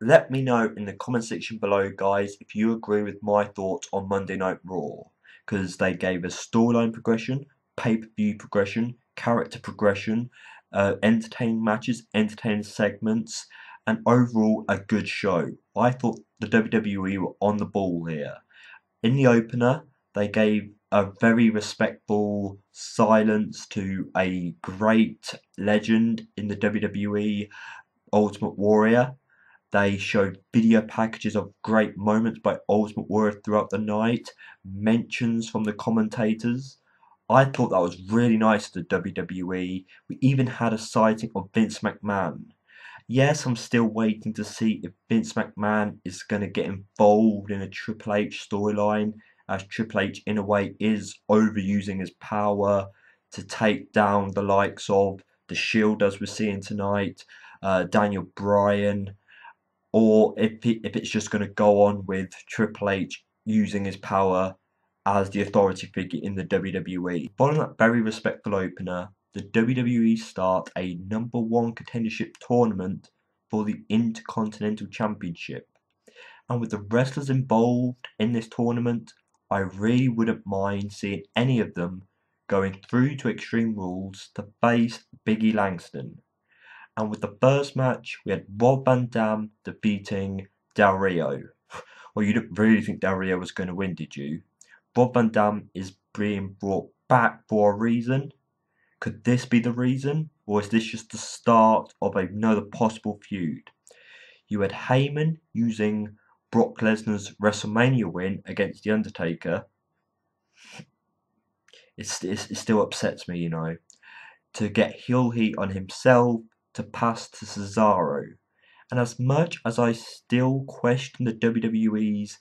Let me know in the comment section below, guys, if you agree with my thoughts on Monday Night Raw, because they gave us storyline progression, pay-per-view progression, character progression, entertaining matches, entertaining segments, and overall a good show. I thought the WWE were on the ball here. In the opener, they gave a very respectful silence to a great legend in the WWE, Ultimate Warrior. They showed video packages of great moments by Ultimate Warrior throughout the night, mentions from the commentators. I thought that was really nice of the WWE. We even had a sighting of Vince McMahon. Yes, I'm still waiting to see if Vince McMahon is going to get involved in a Triple H storyline, as Triple H, in a way, is overusing his power to take down the likes of The Shield, as we're seeing tonight, Daniel Bryan, or if it's just going to go on with Triple H using his power as the authority figure in the WWE. Following that very respectful opener, the WWE start a #1 contendership tournament for the Intercontinental Championship. And with the wrestlers involved in this tournament, I really wouldn't mind seeing any of them going through to Extreme Rules to face Biggie Langston. And with the first match, we had Rob Van Dam defeating Del Rio. Well, you didn't really think Del Rio was going to win, did you? Rob Van Dam is being brought back for a reason. Could this be the reason? Or is this just the start of another possible feud? You had Heyman using Brock Lesnar's WrestleMania win against The Undertaker. It still upsets me, to get heel heat on himself to pass to Cesaro. And as much as I still question the WWE's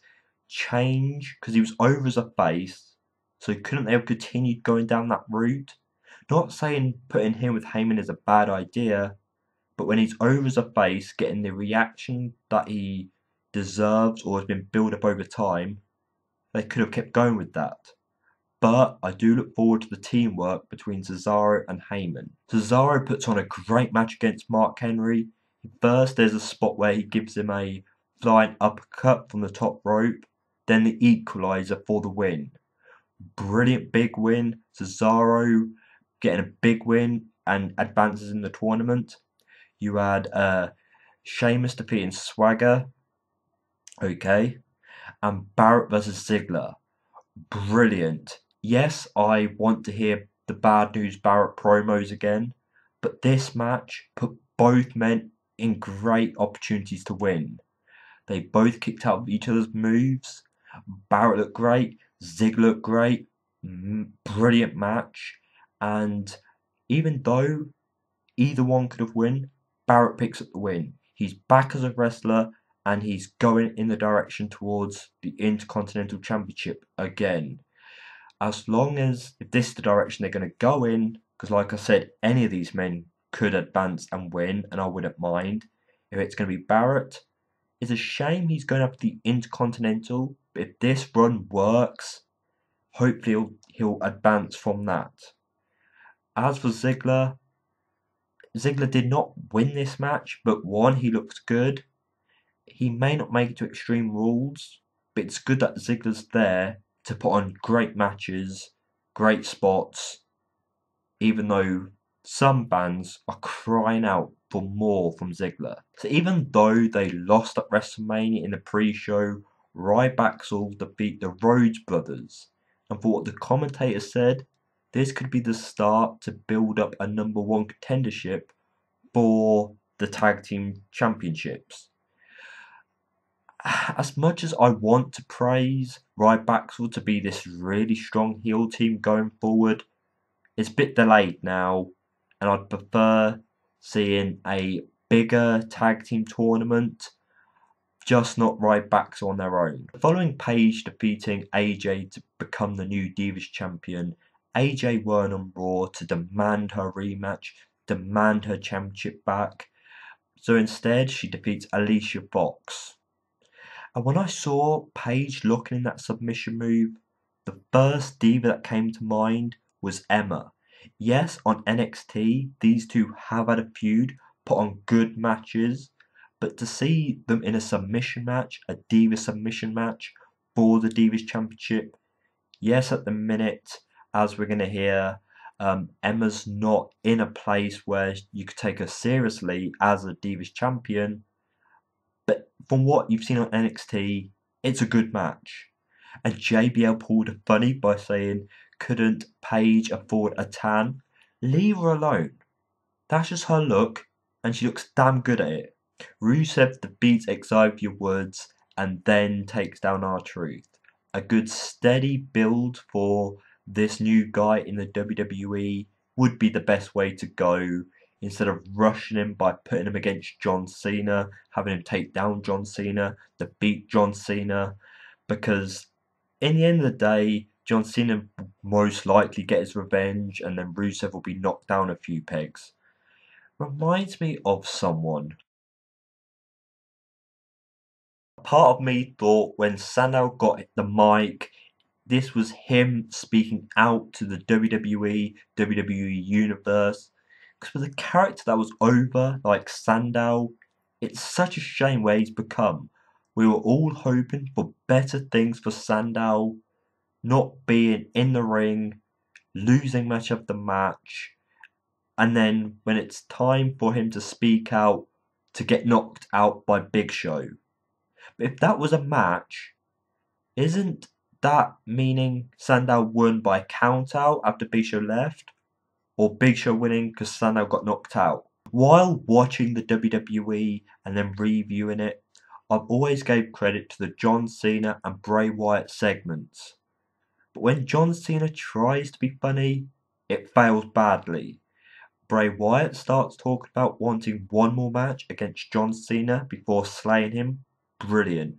change, because he was over as a face, so couldn't they have continued going down that route? Not saying putting him with Heyman is a bad idea, but when he's over as a face, getting the reaction that he deserves or has been built up over time, they could have kept going with that. But I do look forward to the teamwork between Cesaro and Heyman. Cesaro puts on a great match against Mark Henry. First, there's a spot where he gives him a flying uppercut from the top rope, then the equalizer for the win. Brilliant big win. Cesaro getting a big win and advances in the tournament. You had Sheamus defeating Swagger, okay, and Barrett versus Ziggler. Brilliant. Yes, I want to hear the Bad News Barrett promos again, but this match put both men in great opportunities to win. They both kicked out of each other's moves. Barrett looked great, Ziggler looked great, brilliant match, and even though either one could have won, Barrett picks up the win. He's back as a wrestler and he's going in the direction towards the Intercontinental Championship again. As long as, if this is the direction they're going to go in, because like I said, any of these men could advance and win, and I wouldn't mind. If it's going to be Barrett, it's a shame he's going up the Intercontinental, but if this run works, hopefully he'll advance from that. As for Ziggler, Ziggler did not win this match, but one, he looks good. He may not make it to Extreme Rules, but it's good that Ziggler's there to put on great matches, great spots, even though some fans are crying out for more from Ziggler. So even though they lost at WrestleMania in the pre-show, Ryback will defeat the Rhodes brothers. And for what the commentator said, this could be the start to build up a #1 contendership for the tag team championships. As much as I want to praise Ryback to be this really strong heel team going forward, it's a bit delayed now, and I'd prefer seeing a bigger tag team tournament, just not Ryback on their own. Following Paige defeating AJ to become the new Divas champion, AJ won on Raw to demand her rematch, demand her championship back. So instead, she defeats Alicia Fox. And when I saw Paige locking in that submission move, the first diva that came to mind was Emma. Yes, on NXT, these two have had a feud, put on good matches, But to see them in a submission match, a Divas submission match for the Divas Championship, yes, at the minute, as we're going to hear, Emma's not in a place where you could take her seriously as a Divas Champion. But from what you've seen on NXT, it's a good match. And JBL pulled a funny by saying, couldn't Paige afford a tan? Leave her alone. That's just her look, and she looks damn good at it. Rusev defeats Xavier Woods and then takes down R-Truth. A good steady build for this new guy in the WWE would be the best way to go, instead of rushing him by putting him against John Cena, having him take down John Cena, defeat John Cena, because in the end of the day, John Cena will most likely get his revenge and then Rusev will be knocked down a few pegs. Reminds me of someone. Part of me thought when Sandow got the mic, this was him speaking out to the WWE universe. Because with a character that was over, like Sandow, it's such a shame where he's become. We were all hoping for better things for Sandow, not being in the ring, losing much of the match, and then when it's time for him to speak out, to get knocked out by Big Show. But if that was a match, isn't that meaning Sandow won by count out after Big Show left? Or Big Show winning because Sandow got knocked out? While watching the WWE and then reviewing it, I've always gave credit to the John Cena and Bray Wyatt segments. But when John Cena tries to be funny, it fails badly. Bray Wyatt starts talking about wanting one more match against John Cena before slaying him. Brilliant.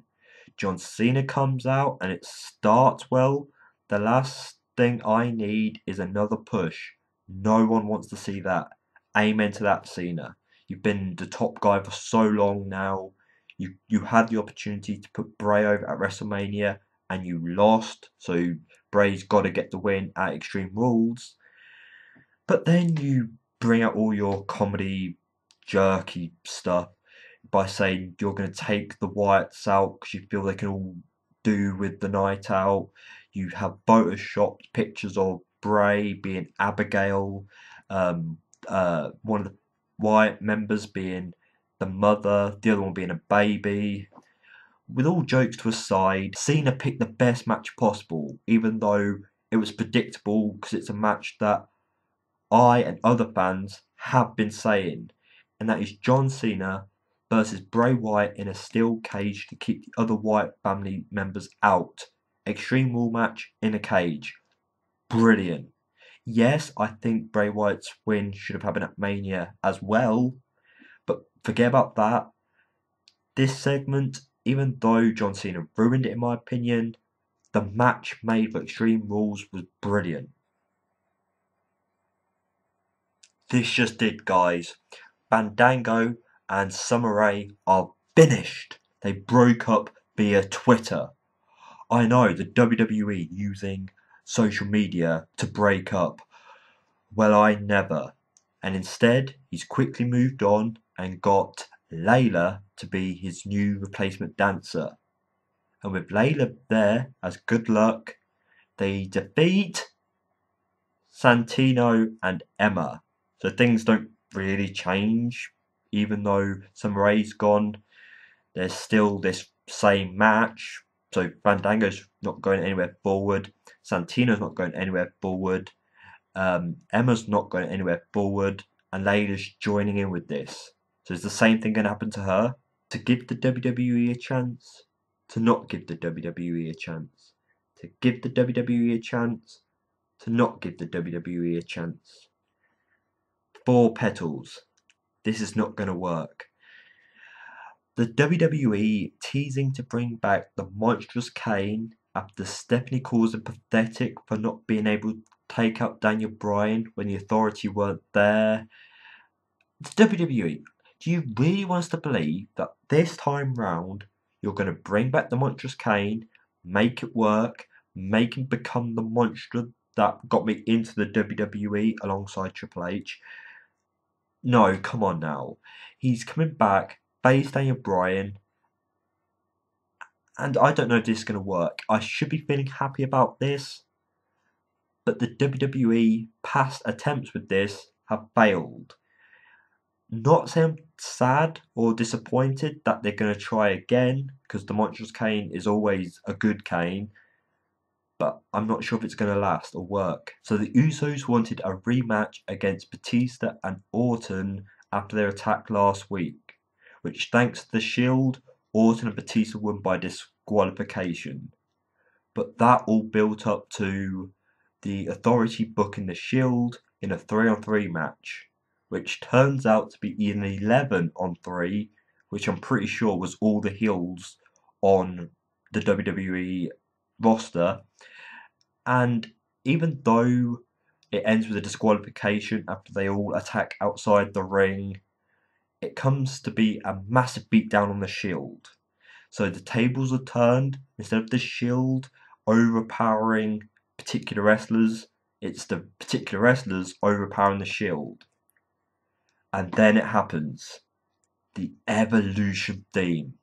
John Cena comes out and it starts well. The last thing I need is another push. No one wants to see that. Amen to that, Cena. You've been the top guy for so long now. You had the opportunity to put Bray over at WrestleMania and you lost. So Bray's got to get the win at Extreme Rules. But then you bring out all your comedy, jerky stuff by saying you're going to take the Wyatts out because you feel they can all do with the night out. You have photoshopped pictures of Bray being Abigail, one of the Wyatt members being the mother, the other one being a baby. With all jokes to aside, Cena picked the best match possible, even though it was predictable because it's a match that I and other fans have been saying, and that is John Cena versus Bray Wyatt in a steel cage to keep the other Wyatt family members out. Extreme Rule match in a cage. Brilliant. Yes, I think Bray Wyatt's win should have happened at Mania as well, but forget about that. This segment, even though John Cena ruined it in my opinion, the match made for Extreme Rules was brilliant. This just did, guys. Fandango and Summer Rae are finished. They broke up via Twitter. I know, the WWE using social media to break up. Well, I never. And instead, he's quickly moved on and got Layla to be his new replacement dancer. And with Layla there as good luck, they defeat Santino and Emma. So things don't really change, even though Summer Rae's gone. There's still this same match. So Fandango's not going anywhere forward. Santino's not going anywhere forward. Emma's not going anywhere forward. And Layla's joining in with this. So is the same thing going to happen to her? To give the WWE a chance? To not give the WWE a chance? To give the WWE a chance? To not give the WWE a chance? 4 petals. This is not going to work. The WWE teasing to bring back the monstrous Kane after Stephanie calls him pathetic for not being able to take out Daniel Bryan when the Authority weren't there. The WWE, do you really want us to believe that this time round you're going to bring back the monstrous Kane, make it work, make him become the monster that got me into the WWE alongside Triple H? No, come on now. He's coming back face Daniel Bryan, and I don't know if this is going to work. I should be feeling happy about this, but the WWE past attempts with this have failed. Not saying I'm sad or disappointed that they're going to try again, because the Monstrous Kane is always a good Kane, but I'm not sure if it's going to last or work. So the Usos wanted a rematch against Batista and Orton after their attack last week, which thanks to the Shield, Orton and Batista won by disqualification. But that all built up to the Authority booking the Shield in a 3-on-3 match, which turns out to be an 11-on-3, which I'm pretty sure was all the heels on the WWE roster. And even though it ends with a disqualification after they all attack outside the ring, it comes to be a massive beatdown on the Shield. So the tables are turned. Instead of the Shield overpowering particular wrestlers, it's the particular wrestlers overpowering the Shield. And then it happens. The Evolution theme,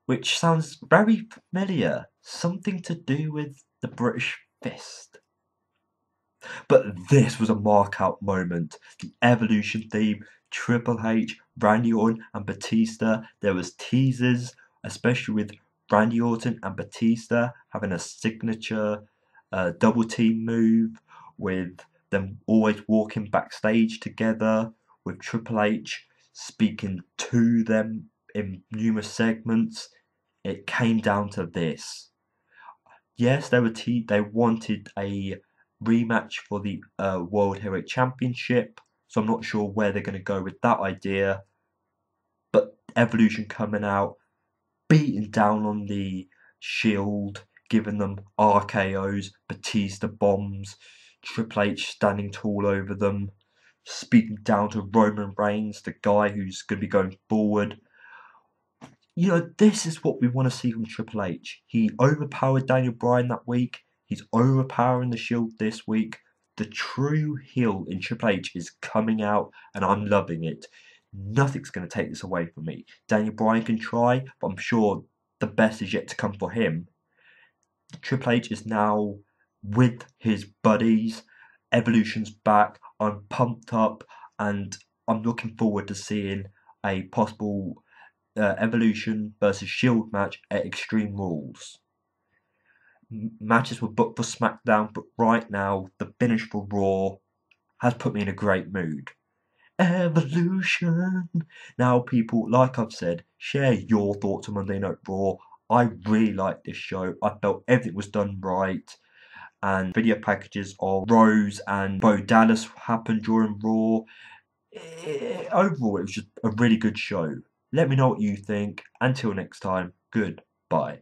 which sounds very familiar. Something to do with the British Fist. But this was a mark-out moment. The Evolution theme, Triple H, Randy Orton and Batista. There was teasers, especially with Randy Orton and Batista having a signature double team move, with them always walking backstage together, with Triple H speaking to them in numerous segments. It came down to this. Yes, they wanted a rematch for the World Heavyweight Championship, so I'm not sure where they're going to go with that idea. But Evolution coming out, beating down on the Shield, giving them RKOs, Batista bombs, Triple H standing tall over them, speaking down to Roman Reigns, the guy who's going to be going forward. You know, this is what we want to see from Triple H. He overpowered Daniel Bryan that week. He's overpowering the Shield this week. The true heel in Triple H is coming out, and I'm loving it. Nothing's going to take this away from me. Daniel Bryan can try, but I'm sure the best is yet to come for him. Triple H is now with his buddies. Evolution's back. I'm pumped up, and I'm looking forward to seeing a possible Evolution versus Shield match at Extreme Rules. Matches were booked for SmackDown, but right now the finish for Raw has put me in a great mood. Evolution! Now, people, like I've said, share your thoughts on Monday Night Raw. I really liked this show. I felt everything was done right. And video packages of Rose and Bo Dallas happened during Raw. Overall, it was just a really good show. Let me know what you think. Until next time, goodbye.